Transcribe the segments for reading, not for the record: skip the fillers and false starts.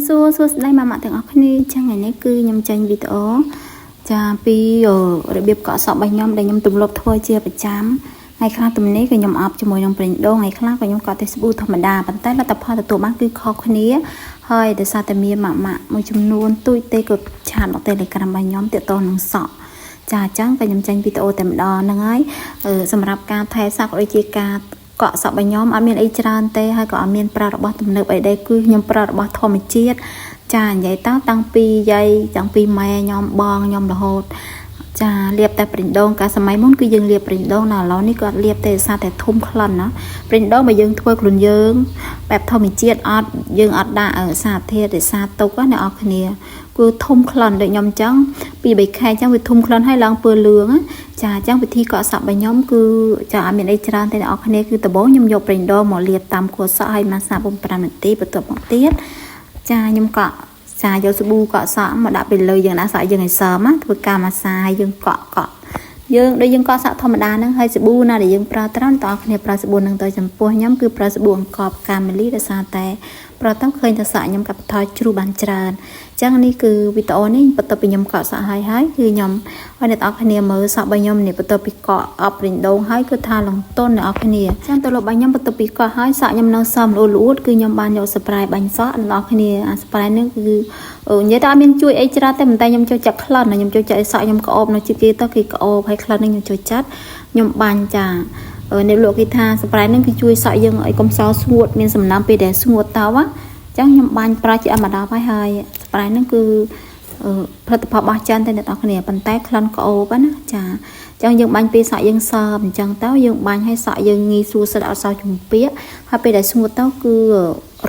សួរសួស្តីម៉ាម៉ាទាំងអស់គ្នាចឹងថ្ងៃនេះគឺខ្ញុំចេញវីដេអូចាពីរបៀបកក់សក់របស់ខ្ញុំដែលខ្ញុំទម្លាប់ធ្វើជាប្រចាំថ្ងៃខ្លះទំនេរក៏ខ្ញុំអប់ជាមួយនឹងប្រេងដូងថ្ងៃខ្លះក៏ខ្ញុំកក់តែស្ប៊ូធម្មតាប៉ុន្តែលទ្ធផលទទួលបានគឺខុសគ្នាហើយដោយសារតែមានម៉ាម៉ាមួយចំនួនទូចទេក៏ឆាតមក Telegram របស់ខ្ញុំទាក់ទងនឹងសក់ចាអញ្ចឹងក៏ខ្ញុំចេញវីដេអូតែម្ដងហ្នឹងហើយសម្រាប់ការថែសក់ដូចជាការកក់សក់របស់ខ្ញុំអត់មានអីច្រើនទេហើយក៏អត់មានប្រើរបស់ទំនើបអីដែរគឺខ្ញុំប្រើរបស់ធម្មជាតិចានិយាយតតាំងពីយាយតាំងពីម៉ែខ្ញុំបងខ្ញុំរហូតចាលាបតែប្រេងដូងកាលសម័យមុនគឺយើងលាបប្រេងដូងណាឥឡូវនេះក៏អត់លាបទេសារតែធុំក្លិនណាប្រេងដូងមកយើងធ្វើខ្លួនយើងបែបធម្មជាតិអត់យើងអត់ដាក់សារធាតុសារទុកណាអ្នកនរគ្នាគឺធុំក្លិនដូចខ្ញុំអញ្ចឹងពី3ខែអញ្ចឹងវាធុំក្លិនហើយឡើងពើលឿងចាអញ្ចឹងវិធីកក់សក់របស់ខ្ញុំគឺចាអត់មានអីច្រើនទេអ្នកនរគ្នាគឺដំបូងខ្ញុំយកប្រេងដូងមកលាបតាមខួរសក់ហើយម៉ាស្សា5នាទីបន្ទាប់មកទៀតចាខ្ញុំកក់ចាយកសាប៊ូកក់សក់មកដាក់ពីលើយើងដាក់សក់យើងឲ្យសើមធ្វើការម៉ាស្សាហើយយើងកក់យើងដូចយើងកក់សក់ធម្មតាហ្នឹងហើយសាប៊ូណាដែលយើងប្រើច្រើនតើអ្នកគ្នាប្រើសាប៊ូហ្នឹងទៅចំពោះខ្ញុំគឺប្រើសាប៊ូអង្ករកាមេលីដោយសារតែប្រតើឃើញតែសក់ខ្ញុំកាត់បន្ថយជ្រុះបានច្រើនអញ្ចឹងនេះគឺវីដេអូនេះបន្ទាប់ពីខ្ញុំកក់សក់ហើយគឺខ្ញុំឲ្យអ្នកនរគ្នាមើលសក់របស់ខ្ញុំនេះបន្ទាប់ពីកក់អប់រិញដូងហើយគឺថាលំទន់អ្នកនរគ្នាអញ្ចឹងទៅលោករបស់ខ្ញុំបន្ទាប់ពីកក់ហើយសក់ខ្ញុំនៅសើមល្អួតគឺខ្ញុំបានយកស្ប្រេបាញ់សក់អ្នកនរគ្នាអាស្ប្រេនេះគឺនិយាយទៅអត់មានជួយអីច្រើនទេប៉ុន្តែខ្ញុំចូលចាក់ក្លិនខ្ញុំចូលចាក់ឲ្យសក់ខ្ញុំក្អូបនៅជាគេទៅគេក្អូបហើយក្លិននេះខ្ញុំចូលចាត់ខ្ញុំបាញ់ចាអ្នកលោកគេថាស្ប្រេហ្នឹងគឺជួយសក់យើងឲ្យកុំសោស្ងួតមានសំណើមពេលដែលស្ងួតទៅចឹងខ្ញុំបាញ់ប្រើជាអមដាហើយស្ប្រេហ្នឹងគឺផលិតផលរបស់ចិនតែអ្នកនរគ្នាប៉ុន្តែក្លិនក្អូបណាចាអញ្ចឹងយើងបាញ់ពេលសក់យើងសើមអញ្ចឹងទៅយើងបាញ់ឲ្យសក់យើងងាយស្រួលស្អិតអត់សោជំពាក់ហើយពេលដែលស្ងួតទៅគឺ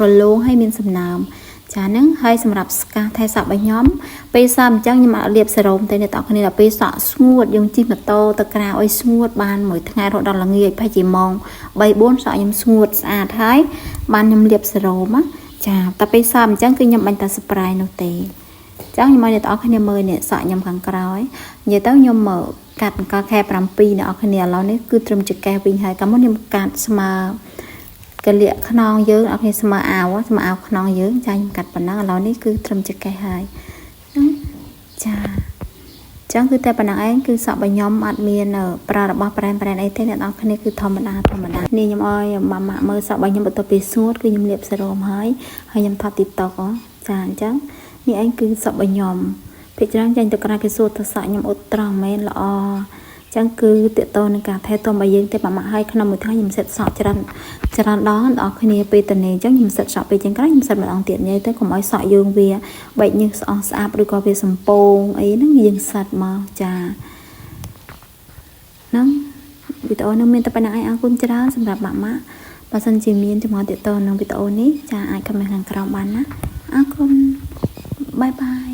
រលោងហើយមានសំណើមចាហ្នឹងហើយសម្រាប់ស្កាថែសក់របស់ខ្ញុំពេលសើមអញ្ចឹងខ្ញុំអត់លាបសេរ៉ូមទេអ្នកនរគ្នាដល់ពេលសក់ស្ងួតយើងជិះម៉ូតូទៅក្រៅឲ្យស្ងួតបានមួយថ្ងៃរហូតដល់ល្ងាចប្រហែលជាម៉ោង3-4សក់ខ្ញុំស្ងួតស្អាតហើយបានខ្ញុំលាបសេរ៉ូមចាតែពេលសើមអញ្ចឹងគឺខ្ញុំបាញ់តែស្ប្រេនោះទេអញ្ចឹងខ្ញុំឲ្យអ្នកនរគ្នាមើលនេះសក់ខ្ញុំខាងក្រោយនិយាយទៅខ្ញុំមកកាត់កខែ7អ្នកនរគ្នាឥឡូវនេះគឺត្រឹមចកេះវិញហើយកាលមុនខ្ញុំកាត់ស្មើកលៀកខ្នងយើងអ្នកគ្នាស្មើអាវខ្នងយើងចាខ្ញុំកាត់ប៉ុណ្ណឹងឥឡូវនេះគឺត្រឹមចកេះហើយចាអញ្ចឹងគឺតែប៉ុណ្ណឹងឯងគឺសក់របស់ខ្ញុំអត់មានប្រើរបស់ប្រែនអីទេអ្នកនរគ្នាគឺធម្មតានេះខ្ញុំឲ្យម៉ាម៉ាមើលសក់របស់ខ្ញុំបន្ទាប់ពីស្ងួតគឺខ្ញុំលាបសេរ៉ូមហើយខ្ញុំថត TikTok ចាអញ្ចឹងនេះឯងគឺសក់របស់ខ្ញុំពេលច្រើនចាញ់ទៅក្រៅគេសួរទៅសក់ខ្ញុំអត់ត្រង់មែនល្អអញ្ចឹងគឺតេតតនឹងការថែទាំរបស់យើងទេម៉ាម៉ាឲ្យក្នុងមួយថ្ងៃខ្ញុំសិតសក់ច្រើនដងដល់គ្នាពេលតនេះអញ្ចឹងខ្ញុំសិតសក់ពេលចឹងក្រោយខ្ញុំសិតម្ដងទៀតនិយាយទៅកុំឲ្យសក់យើងវាបែកញើសស្អុះស្អាប់ឬក៏វាសំពងអីហ្នឹងយើងសិតមកចាហ្នឹងវីដេអូនេះមានតែប៉ុណ្្នឹងឯងអរគុណច្រើនសម្រាប់ម៉ាម៉ាបើសិនជាមានចំណងតេតតនឹងវីដេអូនេះចាអាចខមមិនខាងក្រោមបានណាអរគុណបាយបាយ